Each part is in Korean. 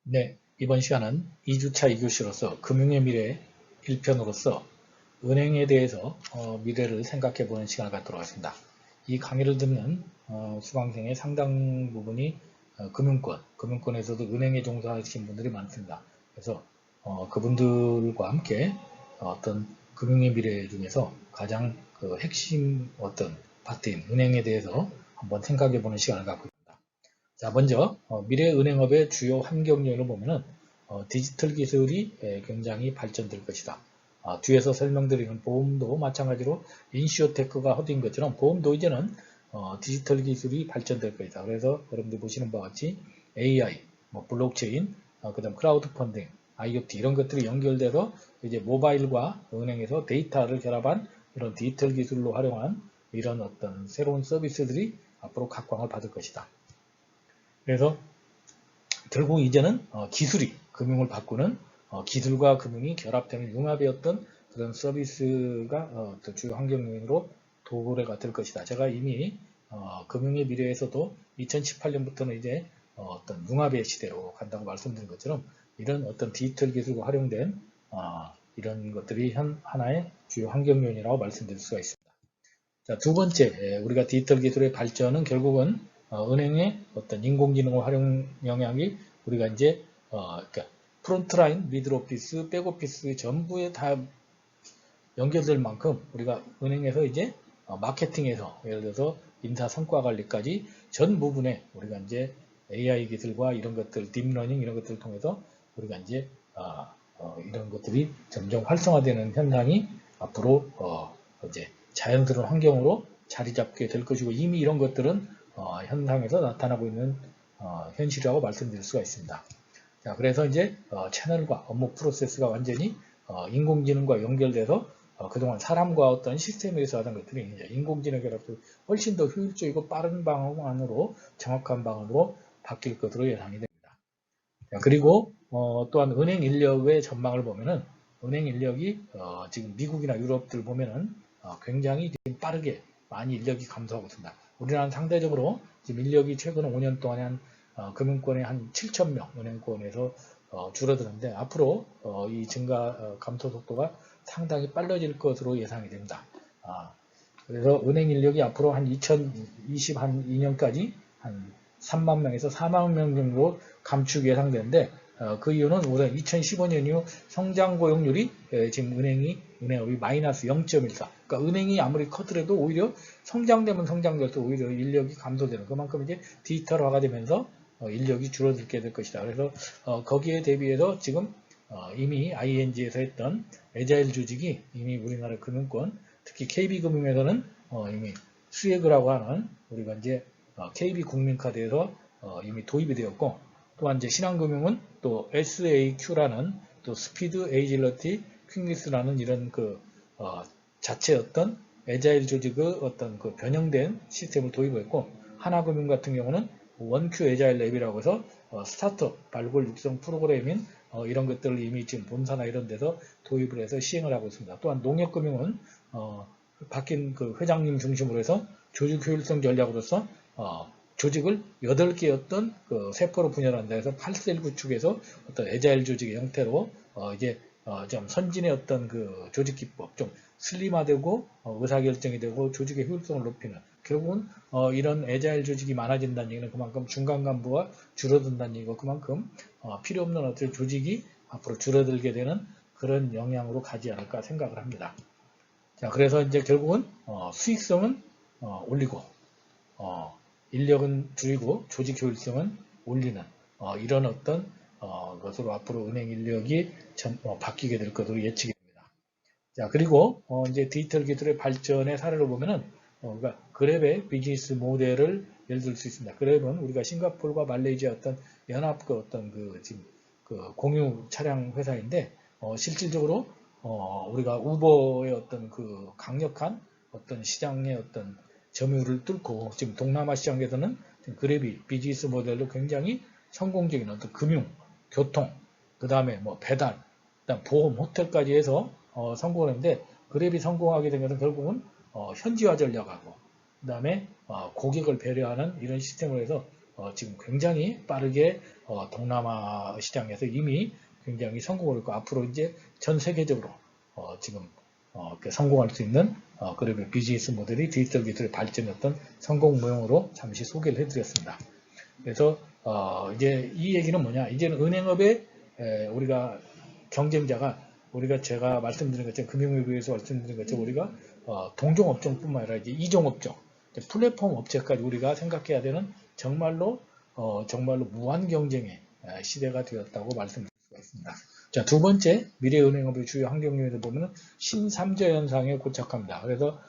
네, 이번 시간은 2주차 2교시로서 금융의 미래 1편으로서 은행에 대해서 미래를 생각해 보는 시간을 갖도록 하겠습니다. 이 강의를 듣는 수강생의 상당 부분이 금융권에서도 은행에 종사하시는 분들이 많습니다. 그래서 그분들과 함께 어떤 금융의 미래 중에서 가장 그 핵심 어떤 파트인 은행에 대해서 한번 생각해 보는 시간을 갖고 있습니다. 자, 먼저 미래 은행업의 주요 환경 요인을 보면은 디지털 기술이 굉장히 발전될 것이다. 뒤에서 설명드리는 보험도 마찬가지로 인슈어테크가 허드인 것처럼 보험도 이제는 디지털 기술이 발전될 것이다. 그래서 여러분들 보시는 바와 같이 AI, 블록체인, 그다음 크라우드 펀딩, IoT 이런 것들이 연결돼서 이제 모바일과 은행에서 데이터를 결합한 이런 디지털 기술로 활용한 이런 어떤 새로운 서비스들이 앞으로 각광을 받을 것이다. 그래서 결국 이제는 기술이 금융을 바꾸는 기술과 금융이 결합되는 융합의 어떤 그런 서비스가 주요 환경 요인으로 도래가 될 것이다. 제가 이미 금융의 미래에서도 2018년부터는 이제 어떤 융합의 시대로 간다고 말씀드린 것처럼 이런 어떤 디지털 기술과 활용된 이런 것들이 하나의 주요 환경 요인이라고 말씀드릴 수가 있습니다. 자, 두 번째, 우리가 디지털 기술의 발전은 결국은 은행의 어떤 인공지능 활용 영향이 우리가 이제 그러니까 프론트라인, 미들오피스, 백오피스 전부에 다 연결될 만큼 우리가 은행에서 이제 마케팅에서 예를 들어서 인사 성과 관리까지 전 부분에 우리가 이제 AI 기술과 이런 것들, 딥러닝 이런 것들을 통해서 우리가 이제 이런 것들이 점점 활성화되는 현상이 앞으로 이제 자연스러운 환경으로 자리 잡게 될 것이고 이미 이런 것들은 현상에서 나타나고 있는 현실이라고 말씀드릴 수가 있습니다. 자, 그래서 이제 채널과 업무 프로세스가 완전히 인공지능과 연결돼서 그동안 사람과 어떤 시스템에서 하던 것들이 이제 인공지능 결합해서 훨씬 더 효율적이고 빠른 방안으로 정확한 방안으로 바뀔 것으로 예상이 됩니다. 자, 그리고 또한 은행 인력의 전망을 보면은 은행 인력이 지금 미국이나 유럽들 보면은 굉장히 지금 빠르게 많이 인력이 감소하고 있습니다. 우리나라는 상대적으로 지금 인력이 최근 5년 동안에 한 금융권에 한 7천 명 은행권에서 줄어드는데 앞으로 이 증가 감소 속도가 상당히 빨라질 것으로 예상이 됩니다. 그래서 은행 인력이 앞으로 한 2022년까지 한 3만 명에서 4만 명 정도 감축 예상되는데 그 이유는 우선 2015년 이후 성장 고용률이 지금 은행업이 마이너스 0.14. 그러니까 은행이 아무리 커더라도 오히려 성장되면 성장될수록 오히려 인력이 감소되는 그만큼 이제 디지털화가 되면서 인력이 줄어들게 될 것이다. 그래서 거기에 대비해서 지금 이미 ING에서 했던 애자일 조직이 이미 우리나라 금융권 특히 KB금융에서는 이미 수혜그라고 하는 우리가 이제 KB국민카드에서 이미 도입이 되었고 또한 이제 신한금융은 또 SAQ라는 또 스피드 에이질러티 퀵리스라는 이런 그 자체 어떤 애자일 조직의 어떤 그 변형된 시스템을 도입했고 하나금융 같은 경우는 원큐 애자일 랩이라고 해서 스타트업 발굴 육성 프로그램인 이런 것들을 이미 지금 본사나 이런 데서 도입을 해서 시행을 하고 있습니다. 또한 농협금융은 바뀐 그 회장님 중심으로 해서 조직 효율성 전략으로서 조직을 8개였던 그 세포로 분열한다 해서 8셀 구축해서 어떤 애자일 조직의 형태로 이제 좀 선진의 어떤 그 조직 기법 좀 슬림화되고 의사결정이 되고 조직의 효율성을 높이는 결국은 이런 애자일 조직이 많아진다는 얘기는 그만큼 중간 간부가 줄어든다는 얘기고 그만큼 필요 없는 어떤 조직이 앞으로 줄어들게 되는 그런 영향으로 가지 않을까 생각을 합니다. 자, 그래서 이제 결국은 수익성은 올리고 인력은 줄이고 조직 효율성은 올리는 이런 어떤 것으로 앞으로 은행 인력이 바뀌게 될 것으로 예측이 됩니다. 자, 그리고 이제 디지털 기술의 발전의 사례로 보면은 그러니까 그랩의 비즈니스 모델을 예를 들 수 있습니다. 그랩은 우리가 싱가포르와 말레이시아 어떤 연합 그 어떤 그 지금 그 공유 차량 회사인데 실질적으로 우리가 우버의 어떤 그 강력한 어떤 시장의 어떤 점유율을 뚫고 지금 동남아 시장에서는 그랩이 비즈니스 모델로 굉장히 성공적인 어떤 금융, 교통, 그 다음에 뭐 배달, 그다음 보험, 호텔까지 해서 성공을 했는데 그랩이 성공하게 된 것은 결국은 현지화 전략하고 그 다음에 고객을 배려하는 이런 시스템을 해서 지금 굉장히 빠르게 동남아 시장에서 이미 굉장히 성공을 했고 앞으로 이제 전 세계적으로 지금 성공할 수 있는 그룹의 비즈니스 모델이 디지털 기술의 발전했던 성공 모형으로 잠시 소개를 해드렸습니다. 그래서 이제 이 얘기는 뭐냐? 이제는 은행업에 우리가 경쟁자가 제가 말씀드린 것처럼 금융위기에서 말씀드린 것처럼 우리가 동종업종뿐만 아니라 이제 이종업종, 플랫폼 업체까지 우리가 생각해야 되는 정말로 무한 경쟁의 시대가 되었다고 말씀드릴 수가 있습니다. 자, 두 번째 미래은행업의 주요 환경 요인을 보면은 신삼저 현상에 고착합니다. 그래서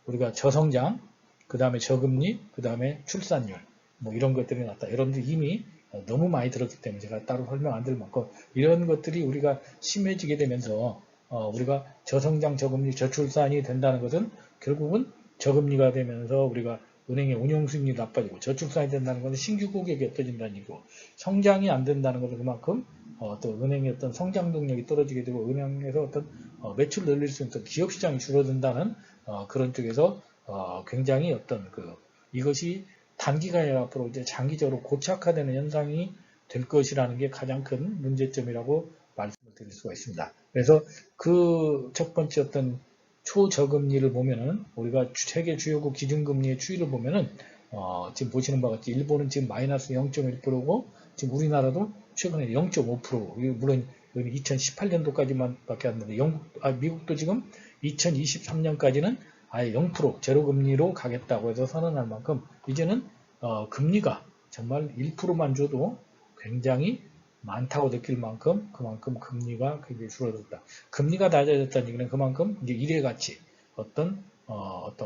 우리가 저성장, 그 다음에 저금리, 그 다음에 출산율 뭐 이런 것들이 나왔다. 여러분들 이미 너무 많이 들었기 때문에 제가 따로 설명 안 드릴 만큼 이런 것들이 우리가 심해지게 되면서 우리가 저성장, 저금리, 저출산이 된다는 것은 결국은 저금리가 되면서 우리가 은행의 운용수익률이 나빠지고 저출산이 된다는 것은 신규 고객이 없어진다는 얘기고 성장이 안 된다는 것은 그만큼 또 은행의 어떤 성장 동력이 떨어지게 되고 은행에서 어떤 매출을 늘릴 수 있는 기업 시장이 줄어든다는 그런 쪽에서 굉장히 어떤 이것이 단기간에 앞으로 이제 장기적으로 고착화되는 현상이 될 것이라는 게 가장 큰 문제점이라고 말씀을 드릴 수가 있습니다. 그래서 그 첫 번째 어떤 초저금리를 보면은 우리가 세계 주요국 기준금리의 추이를 보면은 지금 보시는 바와 같이 일본은 지금 마이너스 0.1%고 지금 우리나라도 최근에 0.5% 물론 2018년도까지만 밖에 안 되는데 미국도 지금 2023년까지는 아예 0% 제로금리로 가겠다고 해서 선언할 만큼 이제는 금리가 정말 1%만 줘도 굉장히 많다고 느낄 만큼 그만큼 금리가 굉장히 줄어들었다. 금리가 낮아졌다는 얘기는 그만큼 이제 일의 가치, 어떤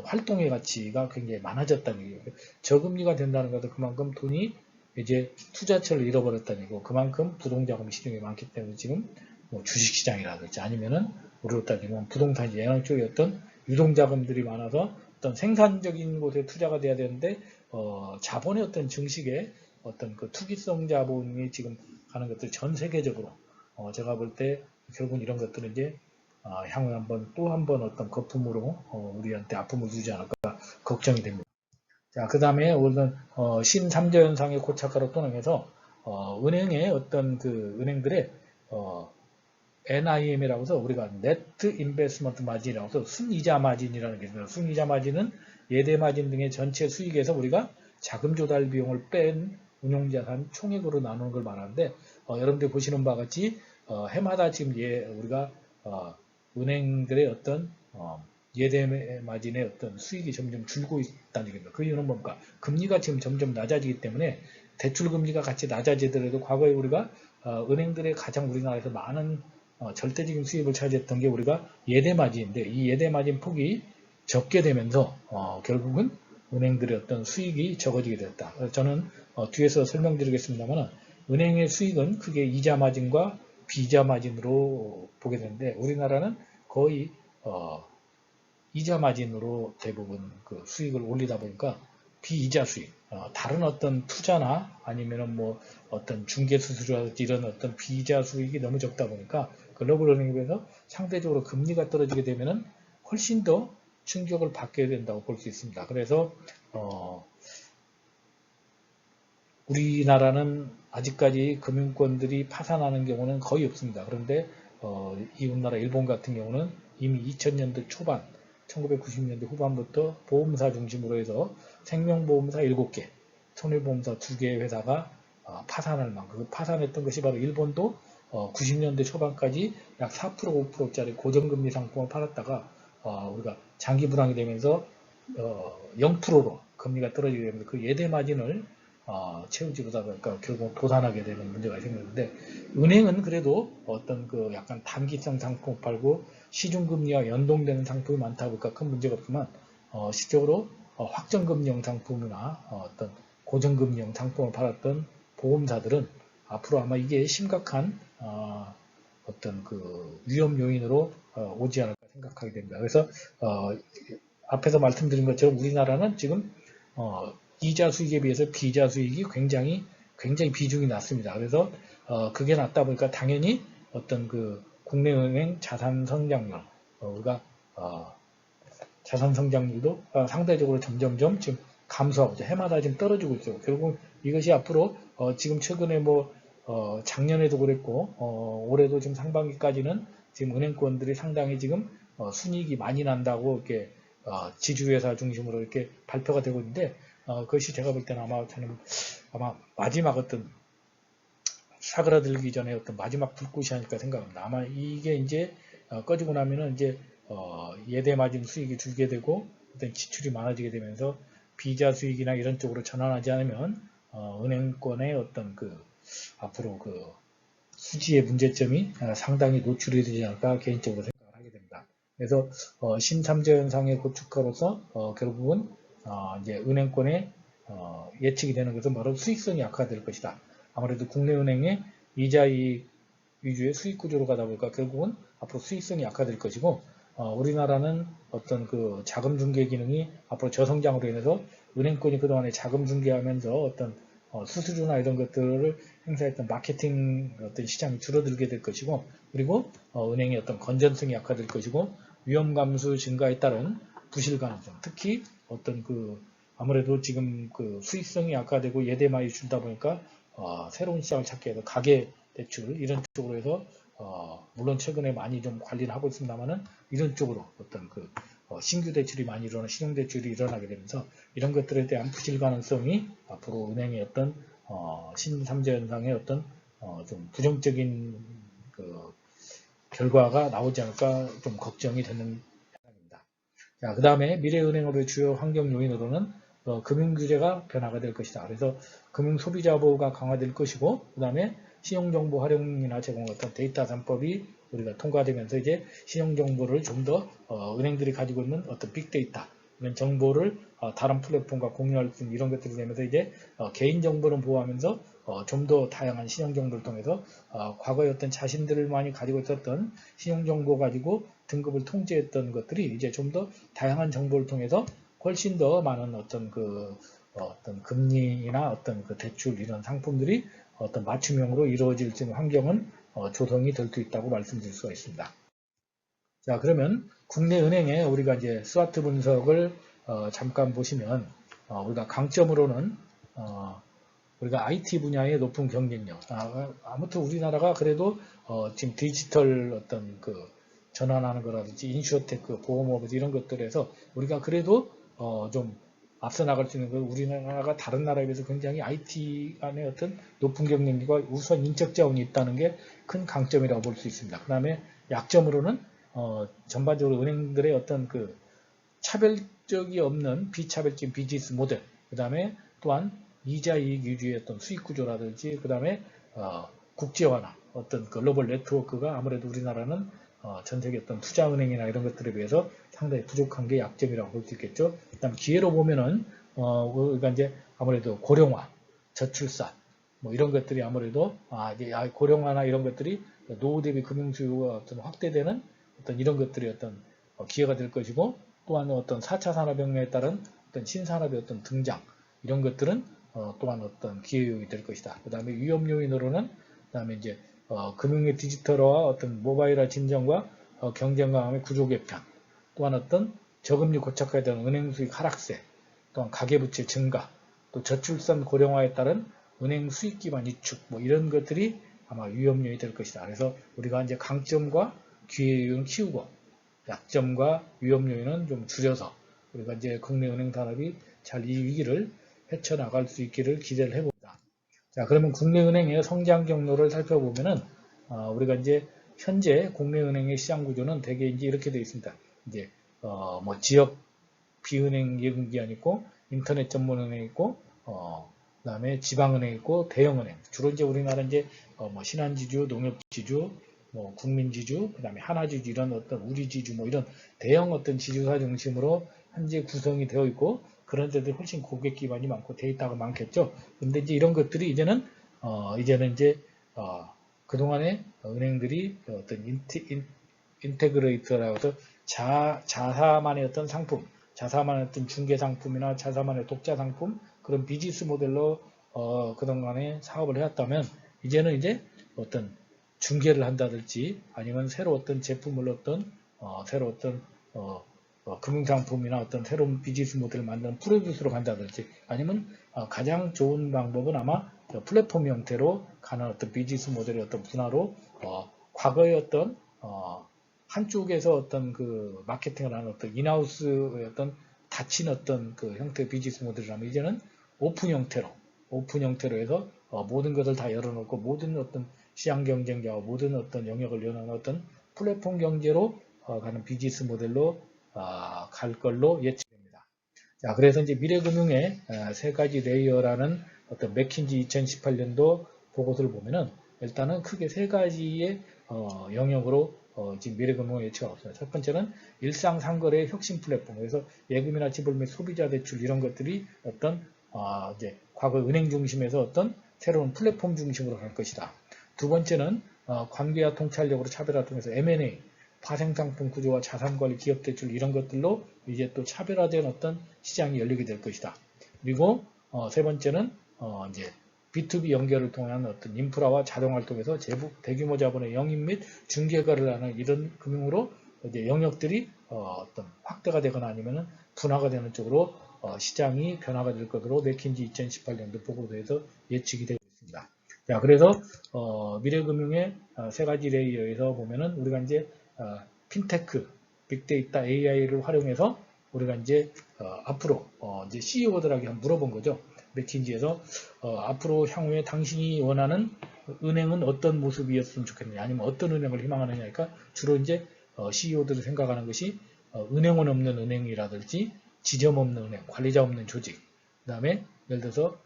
활동의 가치가 굉장히 많아졌다는 얘기예요. 저금리가 된다는 것은 그만큼 돈이 이제 투자처를 잃어버렸다는 얘기고 그만큼 부동자금 시중에 많기 때문에 지금 뭐 주식시장이라든지 아니면은 우리로 따지면 부동산 예능 쪽에 어떤 유동자금들이 많아서 어떤 생산적인 곳에 투자가 돼야 되는데 자본의 어떤 증식에 어떤 그 투기성 자본이 지금 하는 것들 전 세계적으로 제가 볼 때 결국은 이런 것들은 이제 향후에 또 한 번 어떤 거품으로 우리한테 아픔을 주지 않을까 걱정이 됩니다. 자, 그 다음에 오늘은 신삼저 현상의 고착화로 통해서 은행의 어떤 은행들의 NIM이라고 해서 우리가 네트 인베스먼트 마진이라고 해서 순이자 마진이라는 게 있습니다. 순이자 마진은 예대 마진 등의 전체 수익에서 우리가 자금 조달 비용을 뺀 운용자산 총액으로 나누는 걸 말하는데 여러분들 보시는 바와 같이 해마다 지금 우리가 은행들의 어떤 예대 마진의 어떤 수익이 점점 줄고 있다는 얘기입니다. 그 이유는 뭡니까? 금리가 지금 점점 낮아지기 때문에 대출 금리가 같이 낮아지더라도 과거에 우리가 은행들의 가장 우리나라에서 많은 절대적인 수입을 차지했던 게 우리가 예대 마진인데 이 예대 마진 폭이 적게 되면서 결국은 은행들의 어떤 수익이 적어지게 됐다. 저는 뒤에서 설명드리겠습니다만 은행의 수익은 크게 이자 마진과 비이자 마진으로 보게 되는데 우리나라는 거의 이자 마진으로 대부분 그 수익을 올리다 보니까 비이자 수익, 다른 어떤 투자나 아니면은 뭐 어떤 중개 수수료라든지 이런 어떤 비이자 수익이 너무 적다 보니까 글로벌 은행에 비해서 상대적으로 금리가 떨어지게 되면은 훨씬 더 충격을 받게 된다고 볼 수 있습니다. 그래서 우리나라는 아직까지 금융권들이 파산하는 경우는 거의 없습니다. 그런데 이웃나라 일본 같은 경우는 이미 2000년대 초반 1990년대 후반부터 보험사 중심으로 해서 생명보험사 7개, 손해보험사 2개의 회사가 파산할 만큼 파산했던 것이 바로 일본도 90년대 초반까지 약 4%, 5%짜리 고정금리 상품을 팔았다가 우리가 장기 불황이 되면서 0%로 금리가 떨어지게 되면서 그 예대 마진을 채우지 못하니까 결국 도산하게 되는 문제가 생겼는데 은행은 그래도 어떤 약간 단기성 상품을 팔고 시중금리와 연동되는 상품이 많다 보니까 큰 문제가 없지만 실적으로 확정금리형 상품이나 어떤 고정금리형 상품을 팔았던 보험사들은 앞으로 아마 이게 심각한 어떤 위험 요인으로 오지 않을까 생각하게 됩니다. 그래서 앞에서 말씀드린 것처럼 우리나라는 지금 이자 수익에 비해서 비이자 수익이 굉장히 비중이 낮습니다. 그래서 그게 낮다 보니까 당연히 어떤 국내은행 자산 성장률 우리가 자산 성장률도 상대적으로 점점점 지금 감소하고 있죠. 해마다 지금 떨어지고 있죠. 결국 이것이 앞으로 지금 최근에 뭐 작년에도 그랬고 올해도 지금 상반기까지는 지금 은행권들이 상당히 지금 순이익이 많이 난다고 이렇게 지주회사 중심으로 이렇게 발표가 되고 있는데 그것이 제가 볼 때는 아마 마지막 어떤 사그라들기 전에 어떤 마지막 불꽃이 아닐까 생각합니다. 아마 이게 이제 꺼지고 나면은 이제 예대 마진 수익이 줄게 되고 어떤 지출이 많아지게 되면서 비자 수익이나 이런 쪽으로 전환하지 않으면 은행권의 어떤 앞으로 수지의 문제점이 상당히 노출이 되지 않을까 개인적으로 생각을 하게 됩니다. 그래서 신삼재 현상의 고축화로서 결국은 이제 은행권의 예측이 되는 것은 바로 수익성이 악화될 것이다. 아무래도 국내은행의 이자이익 위주의 수익 구조로 가다 보니까 결국은 앞으로 수익성이 악화될 것이고 우리나라는 어떤 자금 중개 기능이 앞으로 저성장으로 인해서 은행권이 그동안에 자금 중개하면서 어떤 수수료나 이런 것들을 행사했던 마케팅 어떤 시장이 줄어들게 될 것이고 그리고 은행의 어떤 건전성이 약화될 것이고 위험 감수 증가에 따른 부실 가능성 특히 어떤 아무래도 지금 수익성이 약화되고 예대마이 줄다 보니까 새로운 시장을 찾게 해서 가계 대출 이런 쪽으로 해서 물론 최근에 많이 좀 관리를 하고 있습니다만은 이런 쪽으로 어떤 신규 대출이 많이 일어나 신용 대출이 일어나게 되면서 이런 것들에 대한 부실 가능성이 앞으로 은행의 어떤 신삼재 현상의 어떤 좀 부정적인 결과가 나오지 않을까 좀 걱정이 되는 현상입니다. 자, 그 다음에 미래은행업의 주요 환경 요인으로는 금융규제가 변화가 될 것이다. 그래서 금융소비자 보호가 강화될 것이고 그 다음에 신용정보 활용이나 제공 어떤 데이터 3법이 우리가 통과되면서 이제 신용정보를 좀 더 은행들이 가지고 있는 어떤 빅데이터 이런 정보를 다른 플랫폼과 공유할 수 있는 이런 것들이 되면서 이제 개인정보를 보호하면서 좀 더 다양한 신용정보를 통해서 과거에 어떤 자신들만이 가지고 있었던 신용정보 가지고 등급을 통제했던 것들이 이제 좀 더 다양한 정보를 통해서 훨씬 더 많은 어떤 어떤 금리나 어떤 대출 이런 상품들이 어떤 맞춤형으로 이루어질 수 있는 환경은 조성이 될 수 있다고 말씀드릴 수가 있습니다. 자, 그러면 국내 은행에 우리가 이제 스와트 분석을 잠깐 보시면 우리가 강점으로는 우리가 IT 분야의 높은 경쟁력. 아무튼 우리나라가 그래도 지금 디지털 어떤 전환하는 거라든지 인슈어테크, 보험업 이런 것들에서 우리가 그래도 좀 앞서 나갈 수 있는 건 우리나라가 다른 나라에 비해서 굉장히 IT 안에 어떤 높은 경쟁력과 우수한 인적 자원이 있다는 게 큰 강점이라고 볼 수 있습니다. 그 다음에 약점으로는 전반적으로 은행들의 어떤 차별적이 없는 비차별적인 비즈니스 모델, 그 다음에 또한 이자 이익 위주의 어떤 수익 구조라든지, 그 다음에 국제화나 어떤 글로벌 네트워크가 아무래도 우리나라는 전 세계 어떤 투자은행이나 이런 것들에 비해서 상당히 부족한 게 약점이라고 볼 수 있겠죠. 그다음 기회로 보면은 우리가 이제 아무래도 고령화, 저출산 뭐 이런 것들이 아무래도 이제 고령화나 이런 것들이 노후 대비 금융 수요가 어떤 확대되는 어떤 이런 것들이 어떤 기회가 될 것이고 또한 어떤 4차 산업혁명에 따른 어떤 신산업의 어떤 등장 이런 것들은 또한 어떤 기회 요인이 될 것이다. 그 다음에 위험 요인으로는 그다음에 이제 금융의 디지털화와 어떤 모바일화 진정과 경쟁 강함의 구조 개편, 또한 어떤 저금리 고착화에 대한 은행 수익 하락세, 또한 가계부채 증가, 또 저출산 고령화에 따른 은행 수익 기반 위축, 뭐 이런 것들이 아마 위험 요인이 될 것이다. 그래서 우리가 이제 강점과 기회 요인을 키우고 약점과 위험 요인은 좀 줄여서 우리가 이제 국내 은행 산업이 잘 이 위기를 헤쳐나갈 수 있기를 기대를 해봅니다. 자, 그러면 국내 은행의 성장 경로를 살펴보면은 우리가 이제 현재 국내 은행의 시장 구조는 대개 이제 이렇게 되어 있습니다. 이제 뭐 지역 비은행 예금기관 있고 인터넷 전문은행 있고 그다음에 지방은행 있고 대형은행. 주로 이제 우리나라 이제 뭐 신한지주, 농협지주, 뭐 국민지주, 그다음에 하나지주 이런 어떤 우리지주 뭐 이런 대형 어떤 지주사 중심으로 현재 구성이 되어 있고 그런 데들 훨씬 고객 기반이 많고 데이터가 많겠죠. 근데 이제 이런 것들이 이제는 이제 그동안에 은행들이 어떤 인테그레이터라고 해서 자사만의 어떤 상품, 자사만의 어떤 중개 상품이나 자사만의 독자 상품 그런 비즈니스 모델로 그동안에 사업을 해왔다면 이제는 이제 어떤 중개를 한다든지 아니면 새로 어떤 제품을 새로 어떤 금융상품이나 어떤 새로운 비즈니스 모델을 만드는 프로듀스로 간다든지 아니면 가장 좋은 방법은 아마 플랫폼 형태로 가는 어떤 비즈니스 모델의 어떤 분화로 과거의 어떤 한쪽에서 어떤 그 마케팅을 하는 어떤 인하우스의 어떤 닫힌 어떤 그 형태의 비즈니스 모델이라면 이제는 오픈 형태로 해서 모든 것을 다 열어놓고 모든 어떤 시장 경쟁자와 모든 어떤 영역을 여는 어떤 플랫폼 경제로 가는 비즈니스 모델로 갈 걸로 예측됩니다. 자, 그래서 이제 미래금융의 세 가지 레이어라는 어떤 맥킨지 2018년도 보고서를 보면은 일단은 크게 세 가지의 영역으로 지금 미래금융의 예측하고 있습니다. 첫 번째는 일상상거래의 혁신 플랫폼. 그래서 예금이나 지불 및 소비자 대출 이런 것들이 어떤 이제 과거 은행 중심에서 어떤 새로운 플랫폼 중심으로 갈 것이다. 두 번째는 관계와 통찰력으로 차별화 통해서 M&A, 파생상품 구조와 자산관리, 기업대출 이런 것들로 이제 또 차별화된 어떤 시장이 열리게 될 것이다. 그리고 세 번째는 이제 B2B 연결을 통한 어떤 인프라와 자동화를 통해서 대규모 자본의 영입 및 중개거래를 하는 이런 금융으로 이제 영역들이 어떤 확대가 되거나 아니면은 분화가 되는 쪽으로 시장이 변화가 될 것으로 맥킨지 2018년도 보고서에서 예측이 되고 있습니다. 자, 그래서 미래금융의 세 가지 레이어에서 보면은 우리가 이제 핀테크, 빅데이터, AI를 활용해서 우리가 이제 앞으로 이제 CEO들에게 한번 물어본 거죠. 맥킨지에서 앞으로 향후에 당신이 원하는 은행은 어떤 모습이었으면 좋겠느냐, 아니면 어떤 은행을 희망하느냐니까 주로 이제 CEO들이 생각하는 것이 은행원 없는 은행이라든지 지점 없는 은행, 관리자 없는 조직, 그 다음에 예를 들어서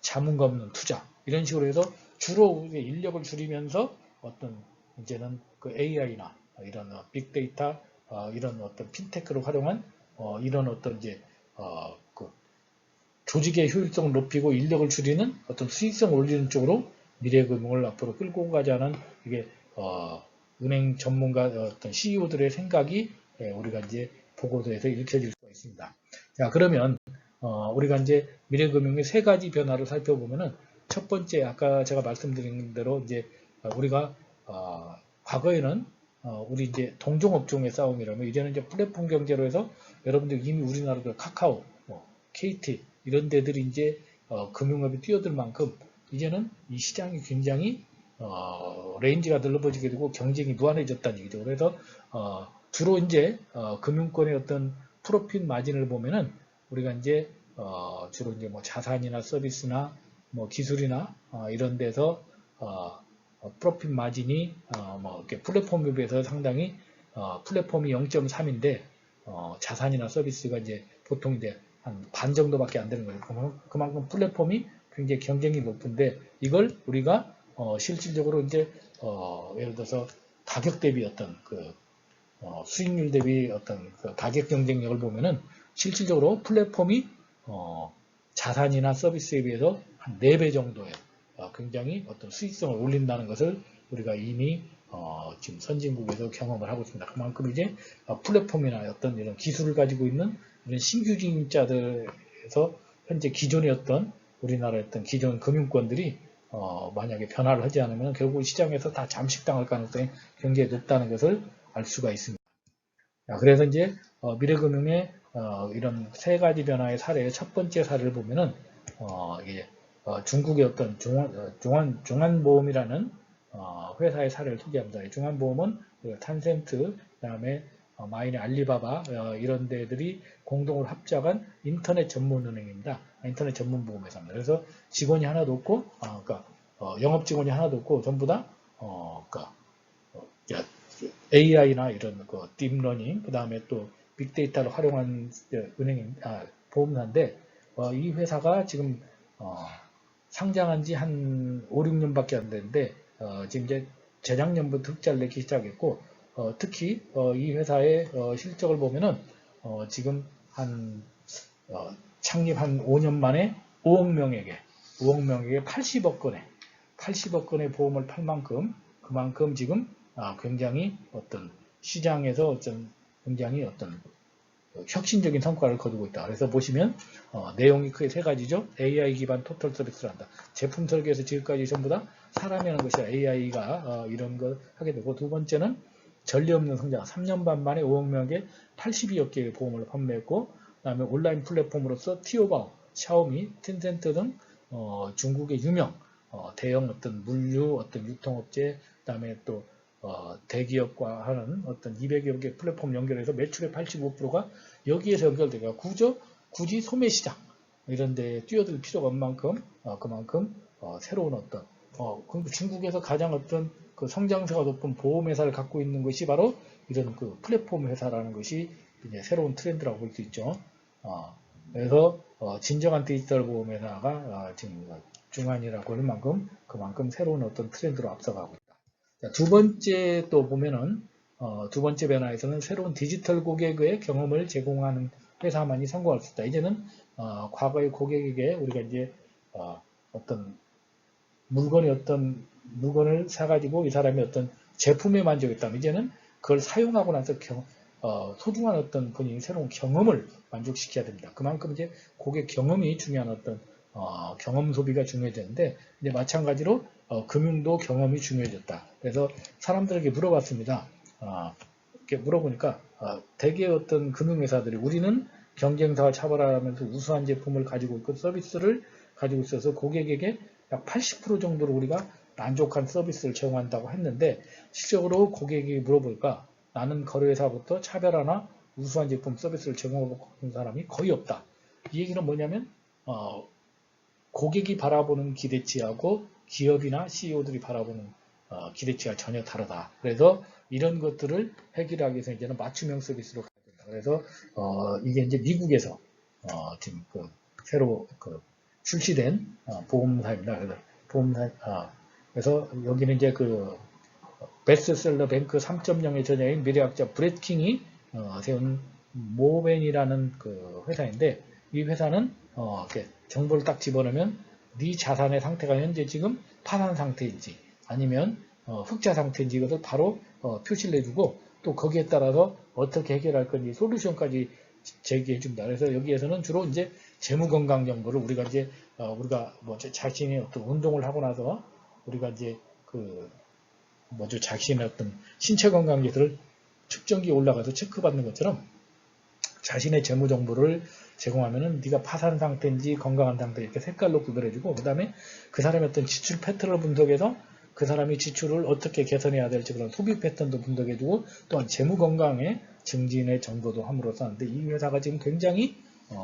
자문가 없는 투자 이런 식으로 해서 주로 인력을 줄이면서 어떤 이제는 그 AI나 이런 빅데이터 이런 어떤 핀테크를 활용한 이런 어떤 이제 그 조직의 효율성을 높이고 인력을 줄이는 어떤 수익성을 올리는 쪽으로 미래금융을 앞으로 끌고 가자는 이게 은행 전문가 어떤 CEO들의 생각이 우리가 이제 보고서에서 읽혀질 수가 있습니다. 자, 그러면 우리가 이제 미래금융의 세 가지 변화를 살펴보면은 첫 번째 아까 제가 말씀드린 대로 이제 우리가 과거에는 우리 이제 동종업종의 싸움이라면 이제는 이제 플랫폼 경제로 해서 여러분들 이미 우리나라도 카카오, KT 이런 데들이 이제 금융업에 뛰어들 만큼 이제는 이 시장이 굉장히 레인지가 넓어지게 되고 경쟁이 무한해졌다는 얘기죠. 그래서 주로 이제 금융권의 어떤 프로핏 마진을 보면은 우리가 이제 주로 이제 뭐 자산이나 서비스나 뭐 기술이나 이런 데서 프로핏 마진이 뭐 이렇게 플랫폼에 비해서 상당히 플랫폼이 0.3인데 자산이나 서비스가 이제 보통 이제 한 반 정도밖에 안 되는 거예요. 그만큼 플랫폼이 굉장히 경쟁이 높은데 이걸 우리가 실질적으로 이제 예를 들어서 가격 대비 어떤 그 수익률 대비 어떤 그 가격 경쟁력을 보면은 실질적으로 플랫폼이 자산이나 서비스에 비해서 한 4배 정도의 굉장히 어떤 수익성을 올린다는 것을 우리가 이미 지금 선진국에서 경험을 하고 있습니다. 그만큼 이제 플랫폼이나 어떤 이런 기술을 가지고 있는 이런 신규진입자들에서 현재 기존의 어떤 우리나라의 어떤 기존 금융권들이 만약에 변화를 하지 않으면 결국 시장에서 다 잠식당할 가능성이 굉장히 높다는 것을 알 수가 있습니다. 그래서 이제 미래금융의 이런 세 가지 변화의 사례의 첫 번째 사례를 보면은 이게 중국의 어떤 중안보험이라는 회사의 사례를 소개합니다. 중안보험은 탄센트, 그다음에 마인의 알리바바 이런 데들이 공동으로 합작한 인터넷 전문 은행입니다. 인터넷 전문 보험회사입니다. 그래서 직원이 하나도 없고, 그러니까 영업 직원이 하나도 없고 전부 다 그러니까 AI나 이런 그 딥러닝, 그 다음에 또 빅데이터를 활용한 보험사인데 이 회사가 지금 상장한 지 한 5, 6년밖에 안 됐는데 지금 이제 재작년부터 흑자를 내기 시작했고 특히 이 회사의 실적을 보면은 지금 한 창립 한 5년 만에 5억 명에게 80억 건의 보험을 팔 만큼 그만큼 지금 굉장히 어떤 시장에서 어떤 굉장히 어떤 혁신적인 성과를 거두고 있다. 그래서 보시면 내용이 크게 세 가지죠. AI 기반 토탈 서비스를 한다. 제품 설계에서 지금까지 전부 다 사람이 하는 것이 아니라 AI가 이런 걸 하게 되고 두 번째는 전례 없는 성장, 3년 반 만에 5억 명에게 82억 개의 보험을 판매했고, 그 다음에 온라인 플랫폼으로서 티오바오, 샤오미, 텐센트 등 중국의 유명 대형 어떤 물류, 어떤 유통업체, 그 다음에 또 대기업과 하는 어떤 200여 개 플랫폼 연결해서 매출의 85%가 여기에서 연결되고 굳이 소매시장 이런 데 뛰어들 필요가 없는 만큼 그만큼 새로운 어떤 중국에서 가장 어떤 그 성장세가 높은 보험회사를 갖고 있는 것이 바로 이런 그 플랫폼 회사라는 것이 이제 새로운 트렌드라고 볼 수 있죠. 그래서 진정한 디지털 보험회사가 지금 중환이라고 할 만큼 그만큼 새로운 어떤 트렌드로 앞서가고 있다. 자, 두 번째 또 보면은 두 번째 변화에서는 새로운 디지털 고객의 경험을 제공하는 회사만이 성공할 수 있다. 이제는 과거의 고객에게 우리가 이제 어떤 물건을 사가지고 이 사람이 어떤 제품에 만족했다면 이제는 그걸 사용하고 나서 소중한 어떤 본인이 새로운 경험을 만족시켜야 됩니다. 그만큼 이제 고객 경험이 중요한 어떤 경험 소비가 중요해졌는데 이제 마찬가지로 금융도 경험이 중요해졌다. 그래서 사람들에게 물어봤습니다. 이렇게 물어보니까 대개 어떤 금융회사들이 우리는 경쟁사와 차별화하면서 우수한 제품을 가지고 있고 서비스를 가지고 있어서 고객에게 약 80% 정도로 우리가 만족한 서비스를 제공한다고 했는데 실적으로 고객이 물어볼까 나는 거래회사부터 차별화나 우수한 제품 서비스를 제공하고 있는 사람이 거의 없다. 이 얘기는 뭐냐면 고객이 바라보는 기대치하고 기업이나 CEO들이 바라보는 기대치가 전혀 다르다. 그래서 이런 것들을 해결하기 위해서 이제는 맞춤형 서비스로 가야 된다. 그래서 이게 이제 미국에서 지금 새로 출시된 보험사입니다. 그래서 그래서 여기는 이제 베스트셀러 뱅크 3.0의 저자인 미래학자 브렛 킹이 세운 모벤이라는 회사인데 이 회사는 이렇게 정보를 딱 집어넣으면 네 자산의 상태가 현재 지금 파산 상태인지 아니면 흑자 상태인지 이것을 바로 표시를 해주고 또 거기에 따라서 어떻게 해결할 건지 솔루션까지 제기해 줍니다. 그래서 여기에서는 주로 이제 재무 건강 정보를 우리가 뭐 자신의 어떤 운동을 하고 나서 우리가 이제 자신의 어떤 신체 건강 지수를 측정기에 올라가서 체크받는 것처럼 자신의 재무 정보를 제공하면은 네가 파산 상태인지 건강한 상태 이렇게 색깔로 구별해주고 그 다음에 그 사람의 어떤 지출 패턴을 분석해서 그 사람이 지출을 어떻게 개선해야 될지 그런 소비 패턴도 분석해주고 또한 재무 건강의 증진의 정보도 함으로써 하는데 이 회사가 지금 굉장히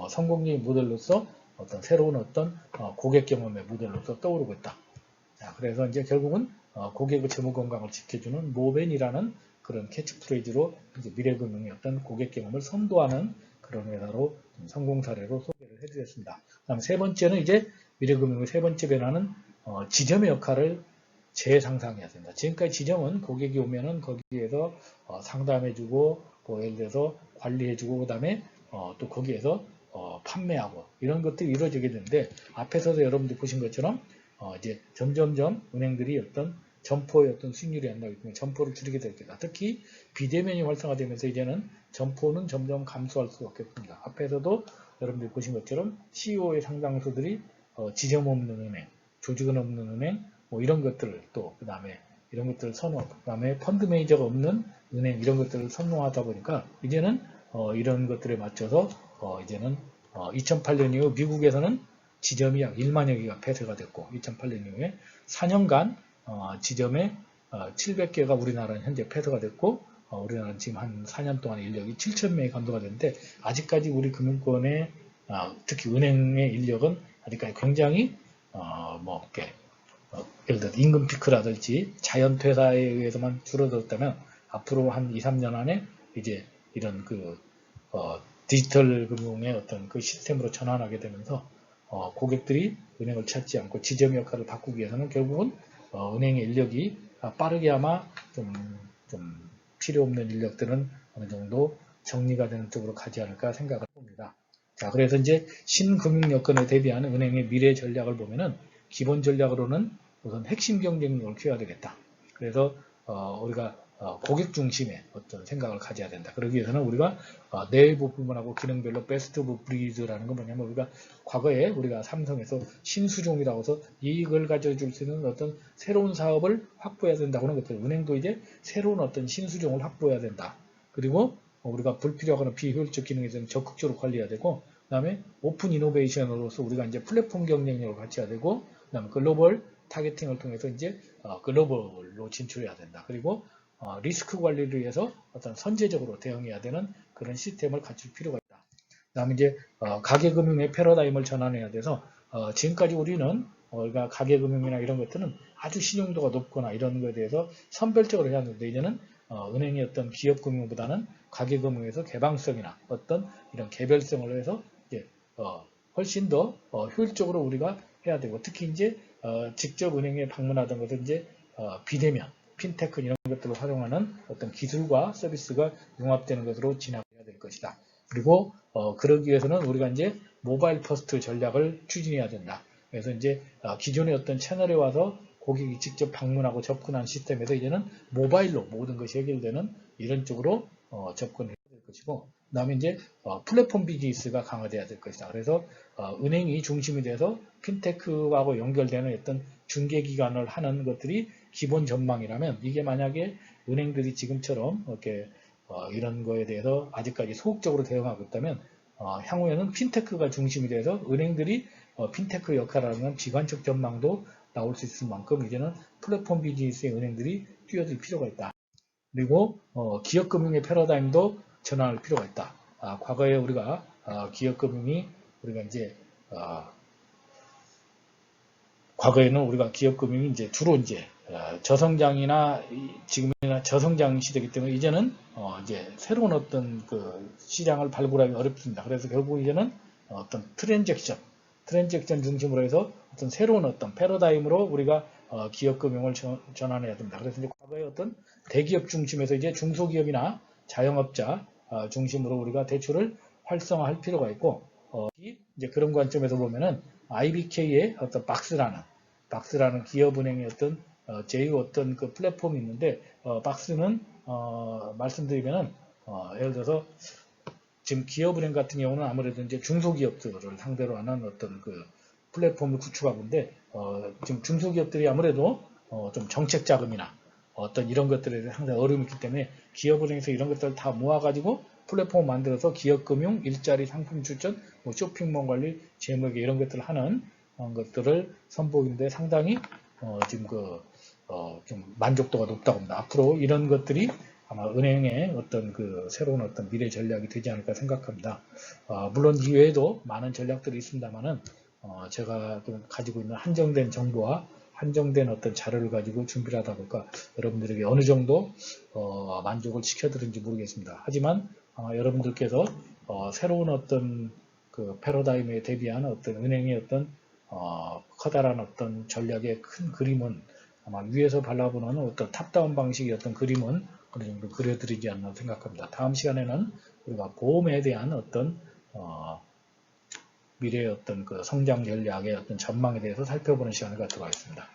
성공적인 모델로서 어떤 새로운 어떤 고객 경험의 모델로서 떠오르고 있다. 자, 그래서 이제 결국은 고객의 재무 건강을 지켜주는 모벤이라는 그런 캐치프레이즈로 이제 미래금융의 어떤 고객 경험을 선도하는 그런 회사로 성공 사례로 소개를 해드렸습니다. 그다음 세 번째는 이제 미래금융의 세 번째 변화는 지점의 역할을 재상상해야 된다. 지금까지 지점은 고객이 오면은 거기에서 상담해주고 뭐 예를 들어서 관리해주고 그다음에 또 거기에서 판매하고 이런 것들이 이루어지게 되는데 앞에서도 여러분들 보신 것처럼 이제 점점점 은행들이 어떤 점포의 어떤 수익률이 안 나기 때문에 점포를 줄이게 될 거다. 특히 비대면이 활성화되면서 이제는 점포는 점점 감소할 수밖에 없습니다. 앞에서도 여러분들이 보신 것처럼 CEO의 상당수들이 지점 없는 은행, 조직은 없는 은행, 뭐 이런 것들을 또 그 다음에 이런 것들을 선호하고 그 다음에 펀드 매니저가 없는 은행 이런 것들을 선호하다 보니까 이제는 이런 것들에 맞춰서 이제는 2008년 이후 미국에서는 지점이 약 1만여 개가 폐쇄가 됐고 2008년 이후에 4년간 지점에 700개가 우리나라는 현재 폐쇄가 됐고 우리나라는 지금 한 4년 동안 인력이 7,000명이 감소가 됐는데 아직까지 우리 금융권의 특히 은행의 인력은 아직까지 굉장히 이렇게 예를 들어 임금 피크라든지 자연 퇴사에 의해서만 줄어들었다면 앞으로 한 2, 3년 안에 이제 이런 디지털 금융의 어떤 그 시스템으로 전환하게 되면서 고객들이 은행을 찾지 않고 지점 역할을 바꾸기 위해서는 결국은 은행의 인력이 빠르게 아마 좀 필요 없는 인력들은 어느 정도 정리가 되는 쪽으로 가지 않을까 생각을 합니다. 자, 그래서 이제 신금융 여건에 대비한 은행의 미래 전략을 보면은 기본 전략으로는 우선 핵심 경쟁력을 키워야 되겠다. 그래서 우리가 고객 중심의 어떤 생각을 가져야 된다. 그러기 위해서는 우리가 내부 부분하고 기능별로 베스트 오브 브리드라는 건 뭐냐면 우리가 과거에 우리가 삼성에서 신수종이라고 해서 이익을 가져줄 수 있는 어떤 새로운 사업을 확보해야 된다고 하는 것들. 은행도 이제 새로운 어떤 신수종을 확보해야 된다. 그리고 우리가 불필요하거나 비효율적 기능에 대해서 적극적으로 관리해야 되고, 그 다음에 오픈 이노베이션으로서 우리가 이제 플랫폼 경쟁력을 갖춰야 되고, 그 다음에 글로벌 타겟팅을 통해서 이제 글로벌로 진출해야 된다. 그리고 리스크 관리를 위해서 어떤 선제적으로 대응해야 되는 그런 시스템을 갖출 필요가 있다. 그 다음에 이제 가계금융의 패러다임을 전환해야 돼서 지금까지 우리는 그러니까 가계금융이나 이런 것들은 아주 신용도가 높거나 이런 것에 대해서 선별적으로 해야 하는데, 이제는 은행의 어떤 기업금융보다는 가계금융에서 개방성이나 어떤 이런 개별성을 해서 이제 훨씬 더 효율적으로 우리가 해야 되고, 특히 이제 직접 은행에 방문하던 것은 이제 비대면, 핀테크 이런 것들을 활용하는 어떤 기술과 서비스가 융합되는 것으로 진화해야 될 것이다. 그리고 그러기 위해서는 우리가 이제 모바일 퍼스트 전략을 추진해야 된다. 그래서 이제 기존의 어떤 채널에 와서 고객이 직접 방문하고 접근한 시스템에서 이제는 모바일로 모든 것이 해결되는 이런 쪽으로 접근해야 될 것이고, 그 다음에 이제 플랫폼 비즈니스가 강화돼야 될 것이다. 그래서 은행이 중심이 돼서 핀테크하고 연결되는 어떤 중개기관을 하는 것들이 기본 전망이라면, 이게 만약에 은행들이 지금처럼 이렇게 이런 거에 대해서 아직까지 소극적으로 대응하고 있다면 향후에는 핀테크가 중심이 돼서 은행들이 핀테크 역할을 하는 비관적 전망도 나올 수 있을 만큼 이제는 플랫폼 비즈니스의 은행들이 뛰어들 필요가 있다. 그리고 기업금융의 패러다임도 전환할 필요가 있다. 과거에 우리가 기업금융이 우리가 이제 과거에는 우리가 기업금융이 이제 주로 이제 저성장이나 지금이나 저성장 시대이기 때문에 이제는 이제 새로운 어떤 그 시장을 발굴하기 어렵습니다. 그래서 결국 이제는 어떤 트랜잭션 중심으로 해서 어떤 새로운 어떤 패러다임으로 우리가 기업금융을 전환해야 됩니다. 그래서 이제 과거에 어떤 대기업 중심에서 이제 중소기업이나 자영업자 중심으로 우리가 대출을 활성화할 필요가 있고, 이제 그런 관점에서 보면은 IBK의 어떤 박스라는 기업은행의 어떤 제2 어떤 그 플랫폼이 있는데, 박스는 말씀드리면은 예를 들어서 지금 기업은행 같은 경우는 아무래도 이제 중소기업들을 상대로 하는 어떤 그 플랫폼을 구축하고 있는데, 지금 중소기업들이 아무래도 좀 정책 자금이나 어떤 이런 것들에 대해서 상당히 어려움이 있기 때문에 기업은행에서 이런 것들을 다 모아가지고 플랫폼을 만들어서 기업금융, 일자리, 상품 추천, 뭐 쇼핑몰 관리, 재무회계 이런 것들을 하는 것들을 선보이는데 상당히 지금 좀 만족도가 높다고 합니다. 앞으로 이런 것들이 아마 은행의 어떤 그 새로운 어떤 미래 전략이 되지 않을까 생각합니다. 물론 이 외에도 많은 전략들이 있습니다만은 제가 좀 가지고 있는 한정된 정보와 한정된 어떤 자료를 가지고 준비를 하다 보니까 여러분들에게 어느 정도 만족을 시켜드는지 모르겠습니다. 하지만 여러분들께서 새로운 어떤 그 패러다임에 대비한 어떤 은행의 어떤 커다란 어떤 전략의 큰 그림은 아마 위에서 발라보는 어떤 탑다운 방식의 어떤 그림은 어느 정도 그려드리지 않나 생각합니다. 다음 시간에는 우리가 보험에 대한 어떤 미래의 어떤 그 성장 전략의 어떤 전망에 대해서 살펴보는 시간을 갖도록 하겠습니다.